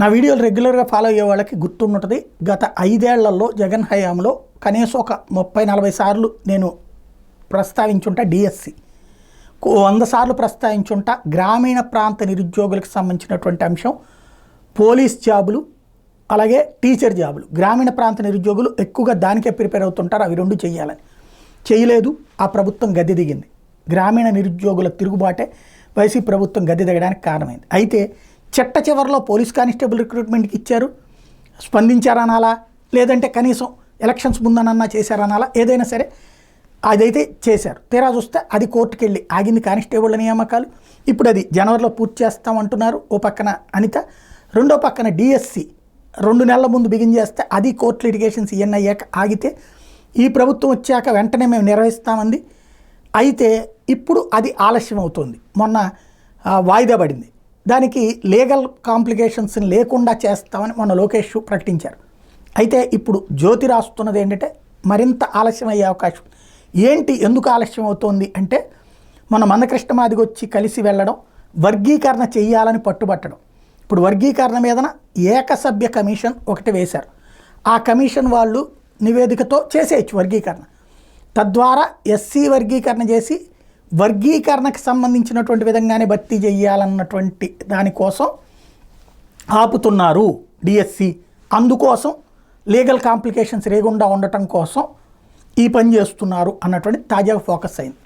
నా వీడియోలు రెగ్యులర్గా ఫాలో అయ్యే వాళ్ళకి గుర్తుంటుంది. గత 5 ఏళ్లలో జగన్ హయాంలో కనీసం ఒక 30-40 సార్లు నేను ప్రస్తావించుంటా డిఎస్సి, 100 సార్లు ప్రస్తావించుంటా గ్రామీణ ప్రాంత నిరుద్యోగులకు సంబంధించినటువంటి అంశం. పోలీస్ జాబులు అలాగే టీచర్ జాబులు, గ్రామీణ ప్రాంత నిరుద్యోగులు ఎక్కువగా దానికే ప్రిపేర్ అవుతుంటారు. అవి రెండు చేయాలని చేయలేదు. ఆ ప్రభుత్వం గద్దె దిగింది. గ్రామీణ నిరుద్యోగుల తిరుగుబాటే వైసీపీ ప్రభుత్వం గద్దె దిగడానికి కారణమైంది. అయితే చెట్ట చివరిలో పోలీస్ కానిస్టేబుల్ రిక్రూట్మెంట్కి ఇచ్చారు, స్పందించారనాలా, లేదంటే కనీసం ఎలక్షన్స్ ముందనన్నా చేశారనాలా, ఏదైనా సరే అదైతే చేశారు. తీరా చూస్తే అది కోర్టుకు వెళ్ళి ఆగింది కానిస్టేబుల్ నియామకాలు. ఇప్పుడు అది జనవరిలో పూర్తి చేస్తామంటున్నారు. ఓ పక్కన అనిత, రెండో పక్కన డిఎస్సి 2 నెలల ముందు బిగిన్ చేస్తే అది కోర్టు లిటిగేషన్స్ ఇవన్నీ అయ్యాక ఆగితే, ఈ ప్రభుత్వం వచ్చాక వెంటనే మేము నిర్వహిస్తామంది. అయితే ఇప్పుడు అది ఆలస్యం అవుతుంది. మొన్న వాయిదా పడింది. దానికి లీగల్ కాంప్లికేషన్స్ లేకుండా చేస్తామని మొన్న లోకేష్ ప్రకటించారు. అయితే ఇప్పుడు జ్యోతి రాస్తున్నది ఏంటంటే మరింత ఆలస్యం అయ్యే అవకాశం. ఏంటి, ఎందుకు ఆలస్యం అవుతోంది అంటే, మన మందకృష్ణ మాదిగ వచ్చి కలిసి వెళ్ళడం, వర్గీకరణ చెయ్యాలని పట్టుబట్టడం. ఇప్పుడు వర్గీకరణ మీదన ఏకసభ్య కమిషన్ ఒకటి వేశారు. ఆ కమిషన్ వాళ్ళు నివేదికతో చేసేయచ్చు వర్గీకరణ. తద్వారా ఎస్సీ వర్గీకరణ చేసి వర్గీకరణకు సంబంధించినటువంటి విధంగానే భర్తీ చేయాలన్నటువంటి దానికోసం ఆపుతున్నారు డిఎస్సి. అందుకోసం లీగల్ కాంప్లికేషన్స్ లేకుండా ఉండటం కోసం ఈ పని చేస్తున్నారు అన్నటువంటి తాజాగా ఫోకస్ అయింది.